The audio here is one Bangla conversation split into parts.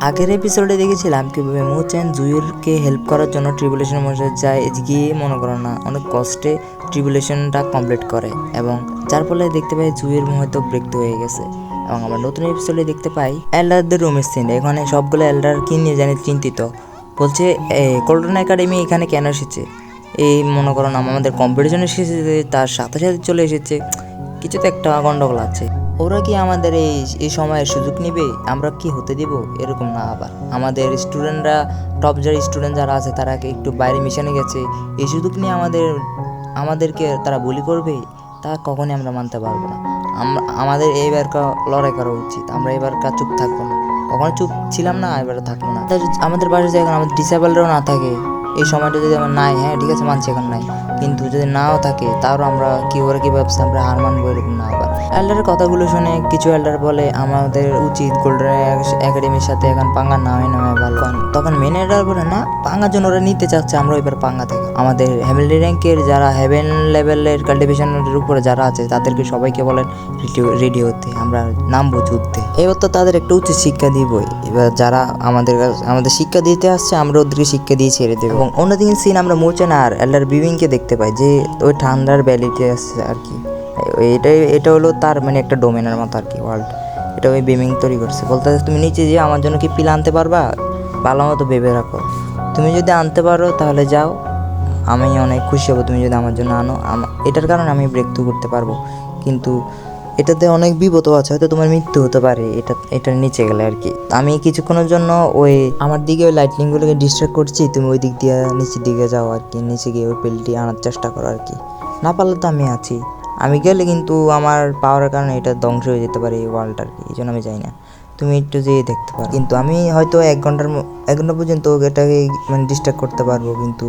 আগের এপিসোডে দেখেছিলাম কিভাবে মুচেন জুইরকে হেল্প করার জন্য ট্রিবুলেশন মশাই যায় গিয়ে মনে করো না অনেক কষ্টে ট্রিবুলেশনটা কমপ্লিট করে এবং যার ফলে দেখতে পাই জুইয়ের হয়তো ব্রেকথ্রু হয়ে গেছে। এবং আমরা নতুন এপিসোডে দেখতে পাই এল্ডারদের রুমের সিন। এখানে সবগুলো এল্ডার কি নিয়ে জানি চিন্তিত, বলছে কোল্ডন একাডেমি এখানে কেন এসেছে, এই মনে করো না আমাদের কম্পিটিশন এসেছে, তার সাথে সাথে চলে এসেছে, কিছু তো একটা গন্ডগোল আছে। ওরা কি আমাদের এই সময়ের সুযোগ নিবে, আমরা কি হতে দিব এরকম না। আবার আমাদের স্টুডেন্টরা টপ যারা স্টুডেন্ট যারা আছে তারা একটু বাইরে মিশনে গেছে, এই সুযোগ নিয়ে আমাদেরকে তারা বুলি করবে, তা কখনই আমরা মানতে পারবো না। আমাদের এইবারকার লড়াই করা উচিত, আমরা এবারকার চুপ থাকবো না, কখনো চুপ ছিলাম না, এবার থাকবো না। আমাদের পাশে যদি এখন আমাদের ডিসেবলরাও না থাকে এই সময়টা যদি আমার নাই, হ্যাঁ ঠিক আছে মানছি এখন নাই, কিন্তু যদি নাও থাকে তাও আমরা কি ভাবছি আমরা হার মানবো এরকম না। আবার এল্ডারের কথাগুলো শুনে কিছু এল্ডার বলে আমাদের উচিত গোল্ডেন একাডেমির সাথে এখন পাঙ্গা না হয় ভালো। তখন মেন এল্ডার বলে না, পাঙ্গার জন্য ওরা নিতে চাচ্ছে, আমরা এবার পাঙ্গা থেকে আমাদের হেভেনলি র্যাঙ্কের যারা হেভেন লেভেলের কাল্টিভেশনের উপরে যারা আছে তাদেরকে সবাইকে বলেন রেডি হতে, আমরা নামবো যুদ্ধে। এবার তো তাদের একটা উচিত শিক্ষা দিবই। এবার যারা আমাদের শিক্ষা দিতে আসছে আমরা ওদেরকে শিক্ষা দিয়ে ছেড়ে দেবো। এবং অন্যদিকে সিন আমরা মোচেন আর এল্ডার বিবিংকে দেখতে পাই যে ওই ঠান্ডার ভ্যালিতে আসছে আর কি। এটা হলো তার মানে একটা ডোমেনের মতো আর কি ওয়ার্ল্ড, এটা ওই বিমিং তৈরি করছে। বলতে তুমি নিচে যে আমার জন্য কি পিলা আনতে পারবা, ভালো মতো ভেবে রাখো, তুমি যদি আনতে পারো তাহলে যাও, আমি অনেক খুশি হব তুমি যদি আমার জন্য আনো। এটার কারণে আমি ব্রেকথ্রু করতে পারবো, কিন্তু এটাতে অনেক বিপদও আছে, হয়তো তোমার মৃত্যু হতে পারে এটার নিচে গেলে আর কি। আমি কিছুক্ষণের জন্য ওই আমার দিকে ওই লাইটনিংগুলোকে ডিস্ট্রাক্ট করছি, তুমি ওই দিক দিয়ে নিচের দিকে যাও আর কি, নিচে গিয়ে ওই পেলটি আনার চেষ্টা করো আর কি। না পারলে তো আমি আছি, আমি গেলে কিন্তু আমার পাওয়ার কারণে এটা ধ্বংস হয়ে যেতে পারে এই ওয়ার্ল্ড আর কি, এই জন্য আমি যাই না। তুমি একটু যেয়ে দেখতে পারো, কিন্তু আমি হয়তো এক ঘন্টা পর্যন্ত এটাকে মানে ডিস্ট্রাক্ট করতে পারবো, কিন্তু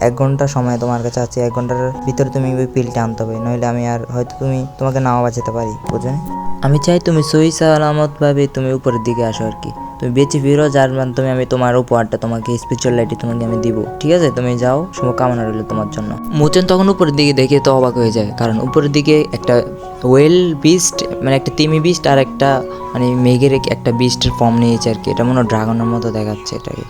1 ঘন্টা সময় তোমার কাছে আছে, 1 ঘন্টার ভিতরে তুমি ওই পিলটা আনতে হবে, নইলে আমি আর হয়তো তোমাকে নাও বাঁচাতে পারি, বুঝলেন। আমি চাই তুমি সহি সালামত ভাবে তুমি উপরের দিকে আসো আর কি, তুমি বেঁচে ফিরো, যার মাধ্যমে আমি তোমার উপহারটা তোমাকে স্পিরিচুয়ালিটি তোমাকে আমি দিব, ঠিক আছে তুমি যাও, শুভকামনা রইল তোমার জন্য। মোচেন তখন উপরের দিকে দেখে তো অবাক হয়ে যায়, কারণ উপরের দিকে একটা ওয়েল বিস্ট মানে একটা তিমি বিস্ট আর একটা মানে মেঘের একটা বিস্টের ফর্ম নিয়েছে আর কি, এটা মনে হয় ড্রাগনের মতো দেখাচ্ছে। এটাকে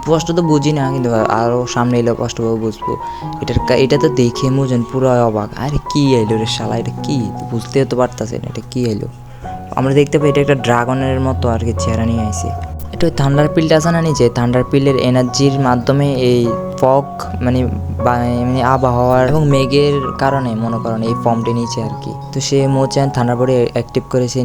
স্পষ্ট তো বুঝি না, কিন্তু আরও সামনে এলে স্পষ্টভাবে বুঝবো। এটা তো দেখে মোচেন পুরো অবাক, আরে কি এলো রে শালা, এটা কি বুঝতে তো পারতাছে না এটা কি এলো। আমরা দেখতে পাই এটা একটা ড্রাগনের মতো আর কি চেহারা নিয়ে আসে। এটা ওই থান্ডার পিলটা আছে না নিচে, থান্ডার পিলের এনার্জির মাধ্যমে এই ফগ মানে আবহাওয়ার এবং মেঘের কারণে মনে করেন এই ফর্মটি নিচে আর কি। তো সে মোচেন থান্ডার বোর্ডে অ্যাক্টিভ করে সে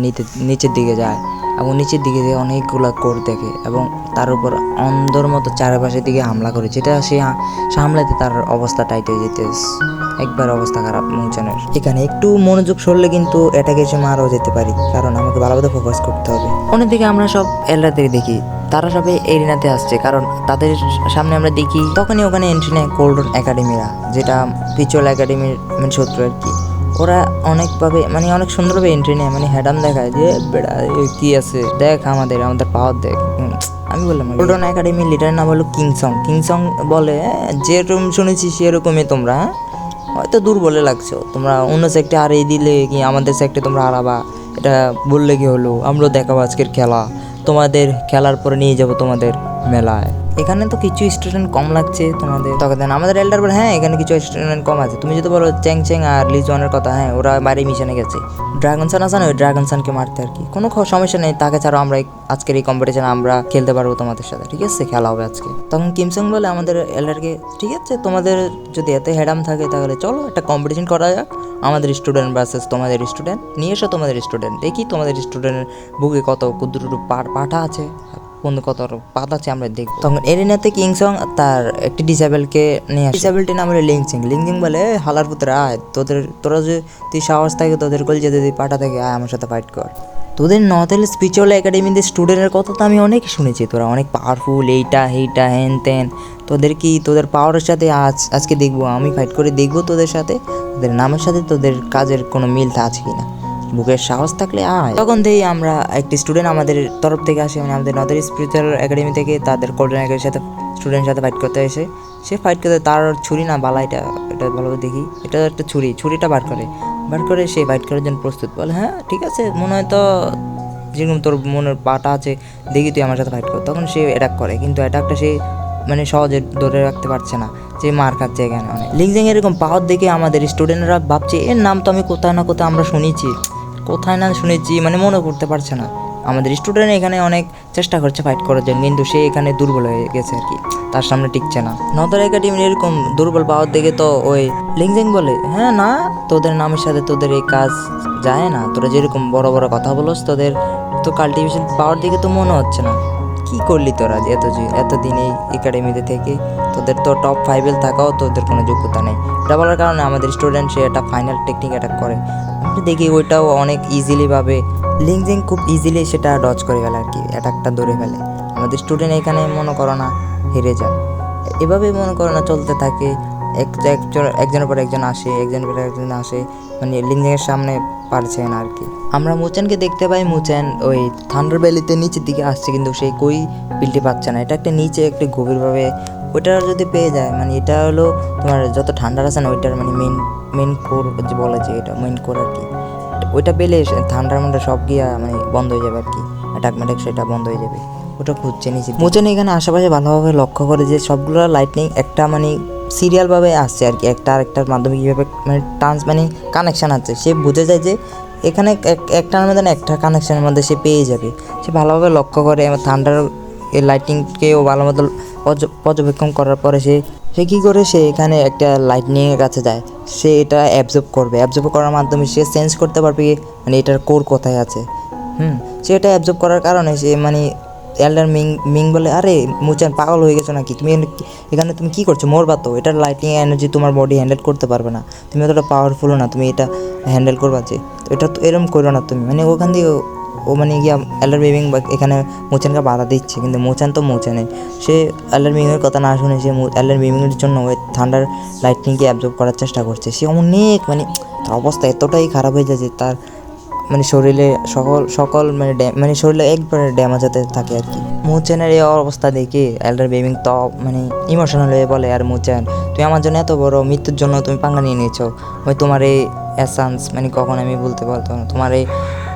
নিচের দিকে যায় এবং নিচের দিকে যে অনেকগুলো কোর দেখে এবং তার উপর অন্ধর মতো চারপাশের দিকে হামলা করে, যেটা সে সামলাতে তার অবস্থা টাইট হয়ে যেতে একবার অবস্থা খারাপ মোচেনের। এখানে একটু মনোযোগ সরলে কিন্তু এটাকে এসে মারাও যেতে পারি, কারণ আমাকে ভালোভাবে ফোকাস করতে হবে। অন্যদিকে আমরা সব এল্ডারদের দেখি তারা সবাই এরিনাতে আসছে, কারণ তাদের সামনে আমরা দেখি তখনই ওখানে এন্ট্রি নেয় গোল্ডন একাডেমিরা, যেটা পিচুয়াল একাডেমির মানে শত্রু আর কি। ওরা অনেকভাবে মানে অনেক সুন্দরভাবে এন্ট্রি নেয়, মানে হ্যাডাম দেখায় যে বেড়া কি আছে দেখ, আমাদের পাওয়ার দেখ। আমি বললাম গোল্ডন একাডেমির লিডারের নাম হলো কিংসং বলে যেরকম শুনেছি সেরকমই তোমরা, হয়তো দুর্বলে লাগছো, তোমরা অন্য সেক্টে হারিয়ে দিলে কি আমাদের সেক্টে তোমরা হারাবা, এটা বললে কি হলো, আমরাও দেখাবো আজকের খেলা, তোমাদের খেলার পরে নিয়ে যাব তোমাদের মেলায়। এখানে তো কিছু স্টুডেন্ট কম লাগছে তোমাদের, তখন আমাদের এল্ডার বলে হ্যাঁ এখানে কিছু স্টুডেন্ট কম আছে। তুমি যদি বলো চ্যাং আর লিজওয়ানের কথা, হ্যাঁ ওরা বাইরে মিশনে গেছে, ড্রাগন সান আছে না, ওই ড্রাগন সানকে মারতে আর কি, কোনো সমস্যা নেই, তাকে ছাড়াও আমরা আজকের এই কম্পিটিশনে আমরা খেলতে পারবো তোমাদের সাথে, ঠিক আছে খেলা হবে আজকে। তখন কিমসং বলে আমাদের এল্ডারকে, ঠিক আছে তোমাদের যদি এত হ্যাডাম থাকে তাহলে চলো একটা কম্পিটিশন করা যাক, আমাদের স্টুডেন্ট ভার্সেস তোমাদের স্টুডেন্ট, নিয়ে এসো তোমাদের স্টুডেন্ট, দেখি তোমাদের স্টুডেন্টের বুকে কত কুদ্রুটু পাঠা আছে, বন্ধু কত পাত আছে আমরা দেখব। তখন এরিনাতে কিংসং তার একটি ডিসেবলকে নিয়ে আসে, ডিসেবলটির নাম হলো লিংচিং বলে হালার পুত্র আয়, তোরা যদি তুই সাহস থাকে তোদের কলজে যদি পাঠা থাকে আয় আমার সাথে ফাইট কর। তোদের নর্থেল স্পিরিচুয়াল একাডেমিতে স্টুডেন্টের কথা তো আমি অনেক শুনেছি, তোরা অনেক পাওয়ারফুল, এইটা হ্যান ত্যান, তোদের পাওয়ারের সাথে আজকে দেখবো, আমি ফাইট করে দেখবো তোদের সাথে, তোদের নামের সাথে তোদের কাজের কোনো মিলটা আছে কিনা, বুকের সাহস থাকলে আয়। তখন থেকেই আমরা একটি স্টুডেন্ট আমাদের তরফ থেকে আসে, মানে আমাদের নর্থেল স্পিরিচুয়াল একাডেমি থেকে তাদের কোল্ডেন একাডেমির সাথে স্টুডেন্টের সাথে ফাইট করতে এসে সে ফাইট করতে তার ছুরি না বালা, এটা ভালোভাবে দেখি, এটা একটা ছুরিটা বার করে সে ফাইট করার জন্য প্রস্তুত। বলে হ্যাঁ ঠিক আছে, মনে হয় তো যেরকম তোর মনের পাটা আছে, দেখি তুই আমার সাথে ফাইট কর, তখন সে অ্যাটাক করে। কিন্তু অ্যাটাকটা সে মানে সহজে ধরে রাখতে পারছে না, যে মার খাচ্ছে এখানে অনেক। লিংজিং এরকম পাওয়ার দেখে আমাদের স্টুডেন্টরা ভাবছে এর নাম তো আমি কোথায় না কোথায় আমরা শুনেছি, কোথায় না শুনেছি, মানে মনে করতে পারছে না। আমাদের স্টুডেন্ট এখানে অনেক চেষ্টা করছে ফাইট করার জন্য, কিন্তু সে এখানে দুর্বল হয়ে গেছে আর কি, তার সামনে টিকছে না। নতর একাডেমি এরকম দুর্বল পাওয়ার দেখে তো ওই লিংজিং বলে, হ্যাঁ না, তোদের নামের সাথে তোদের এই কাজ যায় না, তোরা যেরকম বড় বড় কথা বলোস, তোদের তো কাল্টিভেশন পাওয়ার দিকে তো মনে হচ্ছে না। কি করলি তোরা যে এতদিন এই একাডেমিতে থেকে, তোদের তো টপ 5 থাকাও তোদের কোনো যোগ্যতা নেই। এটা বলার কারণে আমাদের স্টুডেন্ট সে একটা ফাইনাল টেকনিক অ্যাটাক করে, দেখি ওইটাও অনেক ইজিলিভাবে লিংজিং খুব ইজিলি সেটা ডজ করে ফেলে আর কি, অ্যাটাকটা ধরে ফেলে। আমাদের স্টুডেন্ট এখানে মনে করো না হেরে যায়। এভাবেই মনে করো না চলতে থাকে, একজনের পর একজন আসে, একজনের পর একজন আসে, মানে লিংজিংয়ের সামনে পারছে না আর কি। আমরা মুচেনকে দেখতে পাই, মুচেন ওই থান্ডার ভ্যালিতে নিচের দিকে আসছে, কিন্তু সেই কই বিলটি পাচ্ছে না। এটা একটা নিচে একটা গভীরভাবে, ওইটা যদি পেয়ে যায়, মানে এটা হলো তোমার যত ঠান্ডার আছে না ওইটার মানে মেন কোর যে বলে, যে এটা মেন কোর আর কি। ওইটা পেলে ঠান্ডার মধ্যে সব গিয়া মানে বন্ধ হয়ে যাবে আর কি, অ্যাটাক ম্যাটাক সেটা বন্ধ হয়ে যাবে। ওটা খুঁজছে নিচে। মুচেন এখানে আশেপাশে ভালোভাবে লক্ষ্য করে যে সবগুলো লাইটনিং একটা মানে সিরিয়ালভাবে আসছে আর কি, একটা আরেকটার মাধ্যমে কীভাবে মানে মানে কানেকশান আছে। সে বুঝে যায় যে এখানে একটার মধ্যে না একটা কানেকশানের মধ্যে সে পেয়ে যাবে। সে ভালোভাবে লক্ষ্য করে এবং থান্ডার এই লাইটিংকেও ভালো মতো পর্যবেক্ষণ করার পরে সে কী করে, সে এখানে একটা লাইটনিংয়ের কাছে যায়। সে এটা অ্যাবজর্ব করার মাধ্যমে সে সেন্স করতে পারবে মানে এটার কোর কোথায় আছে। সে এটা অ্যাবজর্ব করার কারণে সে মানে এল্ডার মিং বলে, আরে মুচেন পাগল হয়ে গেছো নাকি তুমি, এখানে তুমি কী করছো, মরবা তো, এটার লাইটিং এনার্জি তোমার বডি হ্যান্ডেল করতে পারবে না, তুমি অতটা পাওয়ারফুলও না, তুমি এটা হ্যান্ডেল করবা যে, তো এটা তো এরকম করো না তুমি। মানে ওখান দিয়ে ও মানে গিয়া এল্ডার মিং এখানে মুচেনকে বাধা দিচ্ছে, কিন্তু মুচেন তো মুচেনে, সে এল্ডার মিংয়ের কথা না শুনে সে এল্ডার মিংয়ের জন্য ওই থান্ডার লাইটনিংকে অ্যাবজর্ব করার চেষ্টা করছে। সে অনেক মানে তার অবস্থা এতটাই খারাপ হয়ে যায় যে তার মানে শরীরে সকল মানে শরীরে একবারে ড্যামেজ হতে থাকে আর কি। মুচেনের এই অবস্থা দেখে এল্ডার বেবিং তো মানে ইমোশনাল হয়ে বলে, আর মুচেন তুমি আমার জন্য এত বড় মৃত্যুর জন্য তুমি পাঙ্গা নিয়ে নিয়েছো, ওই তোমার এই এসান্স মানে কখন আমি বলতে পারতো না, তোমার এই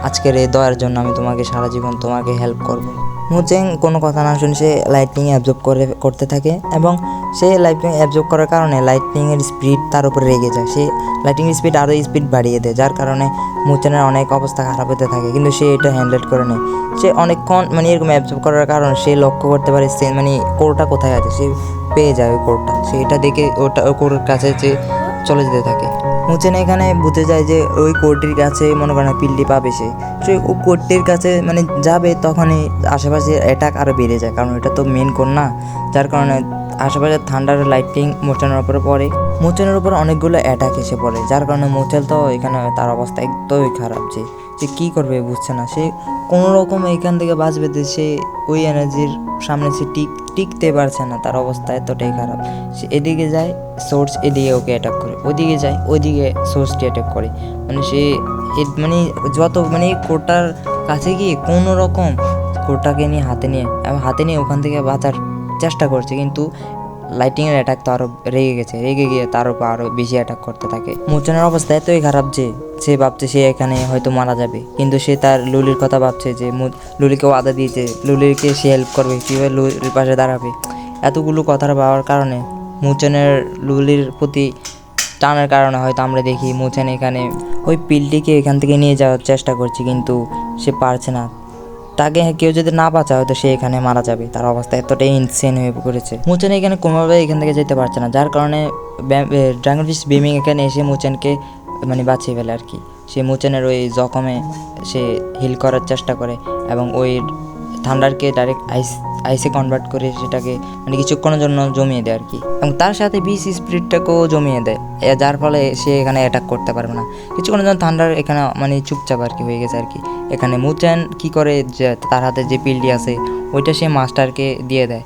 আজকের এই দয়ার জন্য আমি তোমাকে সারা জীবন তোমাকে হেল্প করবো। মুচেন কোনো কথা না শুনে সে লাইটনিং অ্যাবজর্ব করতে থাকে, এবং সে লাইটনিং অ্যাবজর্ব করার কারণে লাইটনিংয়ের স্পিড তার উপরে রেগে যায়। সে লাইটনিংয়ের স্পিড আরও স্পিড বাড়িয়ে দেয়, যার কারণে মুচেনের অনেক অবস্থা খারাপ হতে থাকে, কিন্তু সে এটা হ্যান্ডেল করে নেয়। সে অনেকক্ষণ মানে এরকম অ্যাবজর্ব করার কারণে সে লক্ষ্য করতে পারে সে মানে কোরটা কোথায় আছে, সে পেয়ে যায় ওই কোরটা। সে এটা দেখে ওই কোরের কাছে যে চলে যেতে থাকে। মুচেন এখানে বুঝে যায় যে ওই কোর্টের কাছে মনে করেন পিলটি পাবে, সে ওই কোর্টের কাছে মানে যাবে, তখনই আশেপাশে অ্যাটাক আরও বেড়ে যায়, কারণ এটা তো মেন কোর না, যার কারণে আশেপাশে থান্ডার লাইটিং মোচেনের উপরে পড়ে। মোচেনের উপর অনেকগুলো অ্যাটাক এসে পড়ে, যার কারণে মোচেল তো এখানে তার অবস্থা একদমই খারাপ, যে সে কী করবে বুঝছে না। সে কোনো রকম এখান থেকে বাঁচবে, সে ওই এনার্জির সামনে সে টিকতে পারছে না, তার অবস্থা এতটাই খারাপ। সে এদিকে যায়, সোর্স এদিকে ওকে অ্যাটাক করে, ওইদিকে যায়, ওইদিকে সোর্সটি অ্যাটাক করে, মানে সে মানে যত মানে কোটার কাছে গিয়ে কোনো রকম কোটাকে নিয়ে হাতে নিয়ে ওখান থেকে বাঁচার চেষ্টা করছে, কিন্তু লাইটিংয়ের অ্যাটাক তো আরও রেগে গিয়ে তার উপর আরও বেশি অ্যাটাক করতে থাকে। মুচেনের অবস্থা এতই খারাপ যে সে ভাবছে সে এখানে হয়তো মারা যাবে, কিন্তু সে তার লুলির কথা ভাবছে, যে লুলিকে ওয়াদা দিয়েছে লুলিকে সে হেল্প করবে, কীভাবে লুলির পাশে দাঁড়াবে। এতগুলো কথা ভাবার কারণে মুচেনের লুলির প্রতি টানের কারণে হয়তো আমরা দেখি মুচেন এখানে ওই পিলটিকে এখান থেকে নিয়ে যাওয়ার চেষ্টা করছে, কিন্তু সে পারছে না। তাকে কেউ যদি না বাঁচা হয়তো সে এখানে মারা যাবে, তার অবস্থা এতটাই ইনসেন হয়ে পড়েছে। মুচেন এখানে কোনোভাবে এখান থেকে যেতে পারছে না, যার কারণে ড্রাগনফিশ বিমিং এখানে এসে মুচেনকে মানে বাঁচিয়ে ফেলে আর কি। সে মুচেনের ওই জখমে সে হিল করার চেষ্টা করে, এবং ওই থান্ডারকে ডাইরেক্ট আইসে কনভার্ট করে সেটাকে মানে কিছুক্ষণের জন্য জমিয়ে দেয় আর কি, এবং তার সাথে বিষ স্পিরিটটাকেও জমিয়ে দেয়, যার ফলে সে এখানে অ্যাটাক করতে পারবে না। কিছুক্ষণের জন্য থান্ডার এখানে মানে চুপচাপ আর কি হয়ে গেছে আর কি। এখানে মুচেন কি করে, যে তার হাতে যে পিলটি আছে ওইটা সে মাস্টারকে দিয়ে দেয়,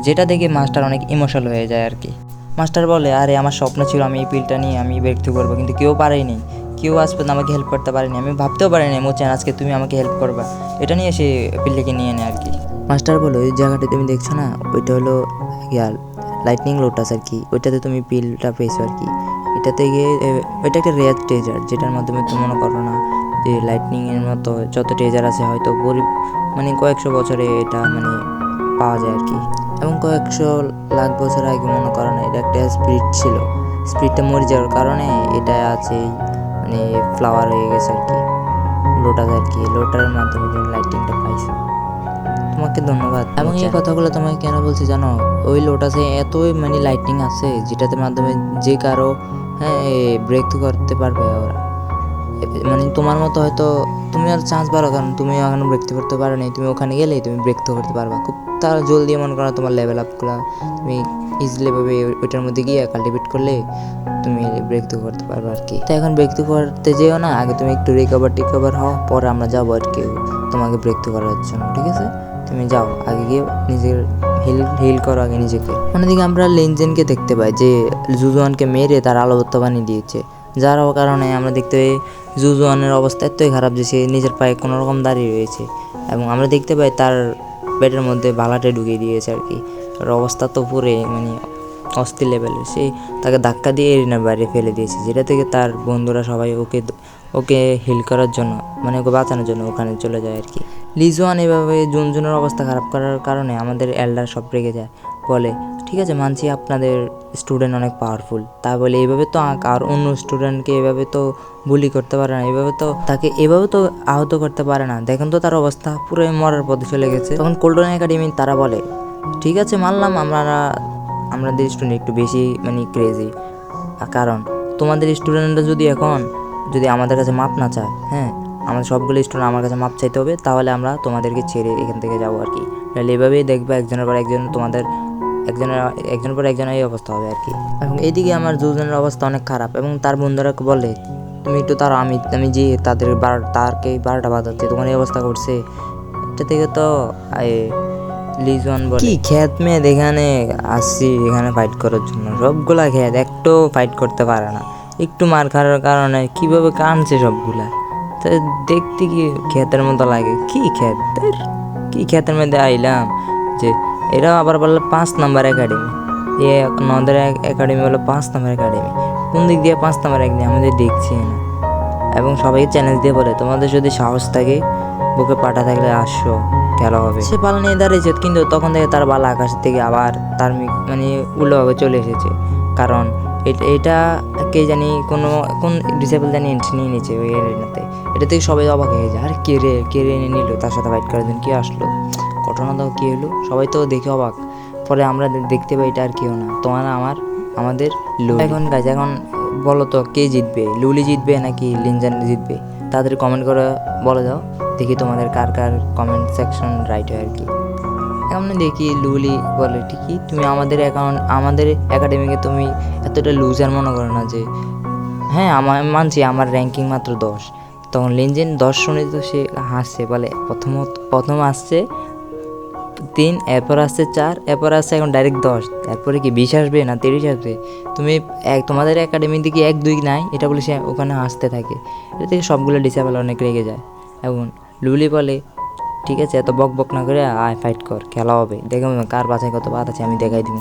যেটা দেখে মাস্টার অনেক ইমোশনাল হয়ে যায় আর কি। মাস্টার বলে, আরে আমার স্বপ্ন ছিল আমি এই পিলটা নিয়ে আমি ব্রেকথ্রু করবো, কিন্তু কেউ পারেনি, কেউ আজ পর্যন্ত আমাকে হেল্প করতে পারেনি, আমি ভাবতেও পারিনি মুচেন আজকে তুমি আমাকে হেল্প করবা। এটা নিয়ে সে পিলটিকে নিয়ে নেয় আর কি। মাস্টার বলো, ওই জায়গাটা তুমি দেখছো না, ওইটা হলো লাইটনিং লোটাস আর কি, ওইটাতে তুমি পিলটা পেয়েছো আর কি। এটাতে গিয়ে ওইটা একটা রেয়ার ট্রেজার, যেটার মাধ্যমে তুমি মনে করো না যে লাইটনিংয়ের মতো যত ট্রেজার আছে হয়তো মানে কয়েকশো বছরে এটা মানে পাওয়া যায় আর কি। এবং কয়েকশো লাখ বছর আগে মনে করো না এটা একটা স্পিরিট ছিল, স্পিরিটটা মরে যাওয়ার কারণে এটা আছে মানে ফ্লাওয়ার হয়ে গেছে আর কি, লোটাস আর কি, লোটার মাধ্যমে তুমি লাইটিংটা পাইছো। তোমাকে ধন্যবাদ। এবং এই কথাগুলো তোমাকে কেন বলছি জানো, ওই লোটাসে এতই মানে লাইটিং আছে যেটাতে মাধ্যমে যে কারো ব্রেক থ্রু করতে পারবে ওরা। মানে তোমার মতো হয়তো তুমি আর চান্স পারো, কারণ তুমি এখনো ব্রেক থ্রু করতে পারো নাই, তুমি ওখানে গেলেই তুমি ব্রেক থ্রু করতে পারবা খুব তার জলদি। মনে করো তোমার লেভেল আপ করা, তুমি ইজিলি ভাবে ওইটার মধ্যে গিয়ে কাল্টিভেট করলে তুমি ব্রেক থ্রু করতে পারবে আর কি। তো এখন ব্রেক থ্রু করতে যেও না, আগে তুমি একটু রিকভার হও, পরে আমরা যাবো আর কি তোমাকে ব্রেক থ্রু করার জন্য, ঠিক আছে? তুমি যাও, আগে গিয়ে নিজের হিল করো আগে নিজেকে। অন্যদিকে আমরা লেনজেনকে দেখতে পাই যে জুজুয়ানকে মেরে তার আলোবত্তা বানিয়ে দিয়েছে, যার কারণে আমরা দেখতে পাই জুজুয়ানের অবস্থা এতই খারাপ যে সে নিজের পায়ে কোনো রকম দাঁড়িয়ে রয়েছে। এবং আমরা দেখতে পাই তার পেটের মধ্যে বালাটে ঢুকিয়ে দিয়েছে আর কি। ওর অবস্থা তো পুরে মানে অস্থির লেভেলের, সে তাকে ধাক্কা দিয়ে এরিনার বাইরে ফেলে দিয়েছে, যেটা থেকে তার বন্ধুরা সবাই ওকে হিল করার জন্য মানে ওকে বাঁচানোর জন্য ওখানে চলে যায় আর কি। লিজুয়ান এভাবে জুনজুনের অবস্থা খারাপ করার কারণে আমাদের এল্ডার সব রেগে যায়, বলে ঠিক আছে মানছি আপনাদের স্টুডেন্ট অনেক পাওয়ারফুল, তা বলে এইভাবে তো আর অন্য স্টুডেন্টকে এভাবে তো বুলি করতে পারে না, এভাবে তো আহত করতে পারে না, দেখেন তো তার অবস্থা পুরো মরার পথে চলে গেছে। তখন কোল্ডন একাডেমি তারা বলে ঠিক আছে মানলাম আমাদের স্টুডেন্ট একটু বেশি মানে ক্রেজি, কারণ তোমাদের স্টুডেন্টরা যদি আমাদের কাছে মাপ না চায়, আমাদের সবগুলো স্টুডেন্ট আমার কাছে মাপ চাইতে হবে, তাহলে আমরা তোমাদেরকে ছেড়ে এখান থেকে যাবো আর কি। তাহলে এভাবেই দেখবে একজনের পর একজন তোমাদের একজনের পর একজনের এই অবস্থা হবে আর কি। এবং এইদিকে আমার দুজনের অবস্থা অনেক খারাপ, এবং তার বন্ধুরা বলে তুমি একটু তার আমি যে তাকে 12টা বাজাচ্ছে তোমার এই অবস্থা করছে। এটা থেকে তো লিজন বলে কি খ্যাত মেয়ে এখানে আসছি এখানে ফাইট করার জন্য, সবগুলা খ্যাত একটু ফাইট করতে পারে না, একটু মার খাওয়ার কারণে কিভাবে কানছে সবগুলা, তো দেখতে কি খ্যাতের মতো লাগে। কি খ্যাতের মধ্যে আইলাম যে এরা আবার বললো 5 নম্বর একাডেমি, নদের একাডেমি বললো 5 নম্বর একাডেমি, কোন দিক দিয়ে 5 নম্বর একদিন আমাদের দেখছি না। এবং সবাইকে চ্যালেঞ্জ দিয়ে বলে তোমাদের যদি সাহস থাকে বুকে পাটা থাকলে আসো খেলা হবে। সে পালা নিয়ে দাঁড়িয়েছে, কিন্তু তখন থেকে তার বালা আকাশ থেকে আবার তার মানে উল্টোভাবে চলে এসেছে, কারণ এটা কে জানি কোন ডিসেবল জানি এন্ট্রি নিয়ে নিয়েছে ওই এরিনাতে। এটা থেকে সবাই অবাক হয়ে যায়, আর কে রে নিল তার সাথে ফাইট করার জন্য, কে আসলো, ঘটনাটাও কী হলো, সবাই তো দেখে অবাক। পরে আমরা দেখতে পাই এটা আর কেউ না, আমাদের লুলি। এখন বলো তো কে জিতবে, লুলি জিতবে নাকি লিনজান জিতবে? তাদের কমেন্ট করে বলে দাও, দেখি তোমাদের কার কমেন্ট সেকশন রাইট হয় আর কি। এখন দেখি লুলি বলে ঠিকই তুমি আমাদের একাডেমিকে তুমি এতটা লুজার মনে করো না, যে মানছি আমার র্যাঙ্কিং মাত্র 10। তখন লিনজেন 10 শুনে তো সে হাসছে, বলে প্রথম আসছে 3, এরপর আসছে 4, এরপর আসছে এখন ডাইরেক্ট 10, এরপরে কি 20 আসবে না 30 আসবে? তুমি তোমাদের একাডেমির দিকে 1, 2 নাই এটা বলে সে ওখানে হাসতে থাকে। এটা থেকে সবগুলো ডিসেবল অনেক রেগে যায়। এবং লুলি বলে ঠিক আছে এত বক না করে আয় ফাইট কর, খেলা হবে, দেখো কার বাছাই কত বাদ আছে আমি দেখাই দিব।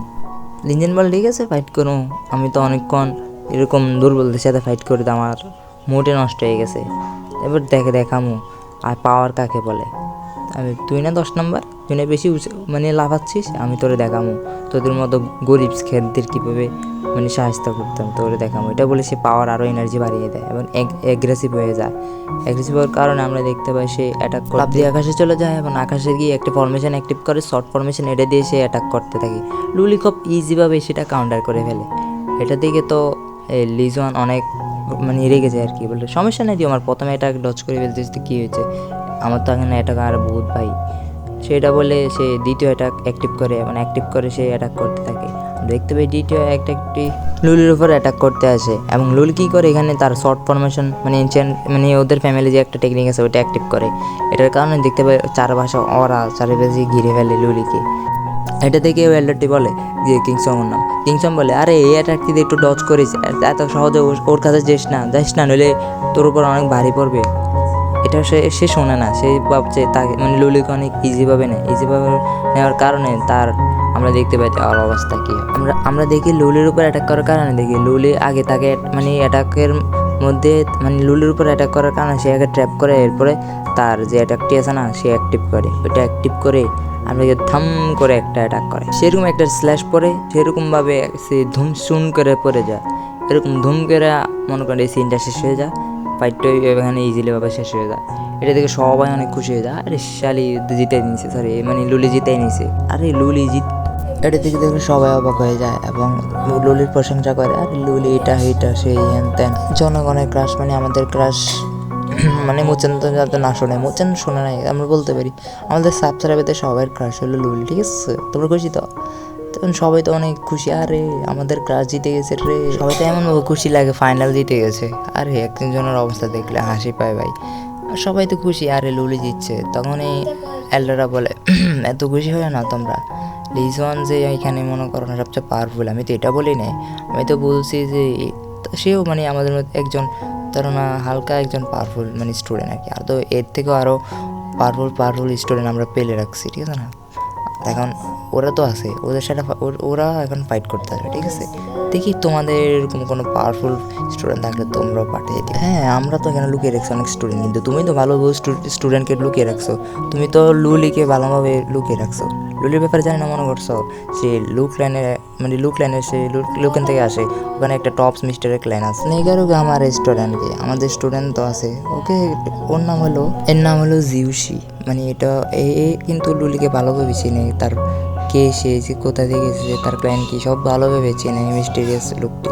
লিনজেন বলে ঠিক আছে ফাইট করো, আমি তো অনেকক্ষণ এরকম দুর্বলদের সাথে ফাইট করে তো আমার মোটে নষ্ট হয়ে গেছে, এবার দেখামো আর পাওয়ার কাকে বলে। তুই না 10 নম্বর, তুই না বেশি মানে লাফাচ্ছিস, আমি তোরে দেখামো তোদের মতো গরিব খেতদের কীভাবে মানে সাহায্য করতাম, তোরে দেখামো। এটা বলে সে পাওয়ার আরও এনার্জি বাড়িয়ে দেয় এবং অ্যাগ্রেসিভ হয়ে যায়। অ্যাগ্রেসিভ হওয়ার কারণে আমরা দেখতে পাই সে অ্যাটাক লাফ দিয়ে আকাশে চলে যায় এবং আকাশে গিয়ে একটা ফরমেশন অ্যাক্টিভ করে, শর্ট ফরমেশন এটা দিয়ে সে অ্যাটাক করতে থাকে। লুলি খুব ইজিভাবে সেটা কাউন্টার করে ফেলে। এটা থেকে তো লিজন অনেক মানে রেগে যায় আর কি, বলে সমস্যা নেই দিও, আমার প্রথমে অ্যাটাক ডচ করে ফেলতেছি তো কী হয়েছে, আমার তো এখানে অ্যাটাক আর বহুত ভাই। সেটা বলে সে দ্বিতীয় অ্যাটাক অ্যাক্টিভ করে সে অ্যাটাক করতে থাকে। দেখতে পাই দ্বিতীয় অ্যাটাকটি লুলির উপর অ্যাটাক করতে আসে এবং লুলি কী করে এখানে তার শর্ট ফরমেশন মানে ওদের ফ্যামিলি যে একটা টেকনিক আছে ওটা অ্যাক্টিভ করে। এটার কারণে দেখতে পাই চারিপাশে ঘিরে ফেলে লুলিকে। এটা থেকে ওই এল্ডারটি বলে যে কিংসং বলে আরে এই অ্যাটাকটি একটু ডচ করিস, এত সহজে ওর কাছে যাস না নইলে তোর উপর অনেক ভারী পড়বে। এটা সে শোনে না, সে ভাবছে তাকে মানে লুলিকে অনেক ইজিভাবে নেওয়ার কারণে আমরা দেখতে পাই তার অবস্থা কী। আমরা দেখি লুলির উপর অ্যাটাক করার কারণে দেখি লুলি আগে তাকে মানে অ্যাটাকের মধ্যে মানে লুলির উপর অ্যাটাক করার কারণে সে আগে ট্র্যাপ করে, এরপরে তার যে অ্যাটাকটি আছে না সে অ্যাক্টিভ করে, ওইটা অ্যাক্টিভ করে আমাকে থাম করে একটা অ্যাটাক করে, সেরকম একটা স্ল্যাশ পরে সেরকমভাবে সে ধুম শুন করে পড়ে যায়, এরকম ধুম করে মনে করেন এই সিনটা শেষ হয়ে যায়, ফাইটটা এখানে ইজিলি ভাবে শেষ হয়ে যায়। এটা দেখে সবাই অনেক খুশি হয়ে যায়, আরে শালি জিতে নিছে, সরি মানে লুলি জিতেই নিছে, আরে লুলি এটা থেকে দেখলে সবাই অবাক হয়ে যায় এবং লুলির প্রশংসা করে, আরে লুলি এটা সেই হ্যান ত্যান। জনগণের ক্রাশ মানে আমাদের ক্রাশ মানে মোচেন তো যাতে না শোনে, মোচেন শোনে নাই আমরা বলতে পারি, আমাদের সাবস্ক্রাইবারদের সবার ক্রাশ হলো লুলি, ঠিক আছে? তোমরা খুশি তো? তখন সবাই তো অনেক খুশি, আরে আমাদের ক্রাশ জিতে গেছে রে, সবাই তো এমনভাবে খুশি লাগে ফাইনাল জিতে গেছে, আরে একজনের অবস্থা দেখলে হাসি পায় ভাই, আর সবাই তো খুশি আরে লুলি জিতছে। তখন এই এল্ডাররা বলে এত খুশি হয় না তোমরা, লিজন যে এখানে মনে করো না সবচেয়ে পাওয়ারফুল, আমি তো এটা বলি নাই, আমি তো বলছি যে সেও মানে আমাদের মধ্যে একজন ধরো না হালকা একজন পাওয়ারফুল মানে স্টুডেন্ট আর কি, আর তো এর থেকেও আরও পাওয়ারফুল স্টুডেন্ট আমরা পেলে রাখছি, ঠিক আছে না? এখন ওরা তো আছে, ওদের সাথে ওরা এখন ফাইট করতে হবে, ঠিক আছে? দেখি তোমাদের এরকম কোনো পাওয়ারফুল স্টুডেন্ট থাকলে তোমরাও পাঠিয়ে দিও। হ্যাঁ আমরা তো এখানে লুকিয়ে রাখছি অনেক স্টুডেন্ট, কিন্তু তুমি তো ভালো স্টুডেন্টকে লুকিয়ে রাখছো, তুমি তো লুলিকে ভালোভাবে লুকিয়ে রাখছো। লুলির ব্যাপারে জানি না মনে করছো, সে লুক লাইনের সে লুকেন থেকে আসে, ওখানে একটা টপস মিস্টারের ক্লাইন আছে, নেগারুকে আমার স্টুডেন্টকে, আমাদের স্টুডেন্ট তো আছে, ওকে এর নাম হলো জিউসি, মানে এটা কিন্তু লুলিকে ভালোভাবে চিনে, তার কে সে যে কোথা থেকে এসেছে, তার ক্লায়েন্ট কি সব ভালোভাবে চেনে মিস্টেরিয়াস লোকটি।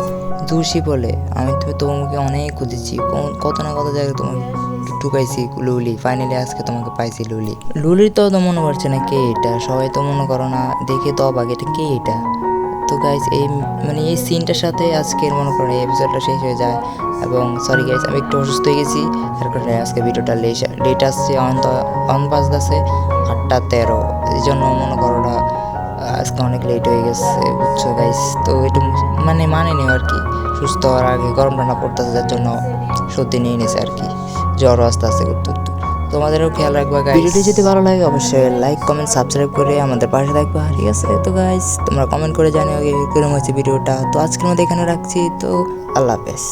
জুসি বলে আমি তোমাকে অনেক খুঁজেছি, কত না কত জায়গায় তোমাকে ঢুকাইছি লুলি, ফাইনালি আজকে তোমাকে পাইছি লুলির তো মনে পড়ছে না কে এটা, সবাই তো মনে করো না দেখে তো অবাক এটা কে এটা। তো গাইজ এই মানে এই সিনটার সাথে আজকের মনে করেন এই এপিসোডটা শেষ হয়ে যায়, এবং সরি গাইজ আমি একটু অসুস্থ হয়ে গেছি, তার কারণে আজকে ভিডিওটা লেট আসছে, অন বাজতেছে 8:13, এই জন্য মনে করো না আজকে অনেক লেট হয়ে গেছে, বুঝছো গাইজ? তো একটু মানে নিও আর কি, সুস্থ হওয়ার আগে গরম ঠান্ডা পড়তেছে, যার জন্য সর্দি নিয়ে নিছে আর কি, জ্বর আস্তে আস্তে করতে তোমাদেরও খেয়াল রাখবা গাইস। ভিডিওটি যদি ভালো লাগে অবশ্যই লাইক কমেন্ট সাবস্ক্রাইব করে আমাদের পাশে থাকবা, ঠিক আছে? তো গাইস তোমরা কমেন্ট করে জানিও কিরকম হয়েছে ভিডিওটা। তো আজকের মধ্যে এখানে রাখছি, তো আল্লাহ হাফেজ।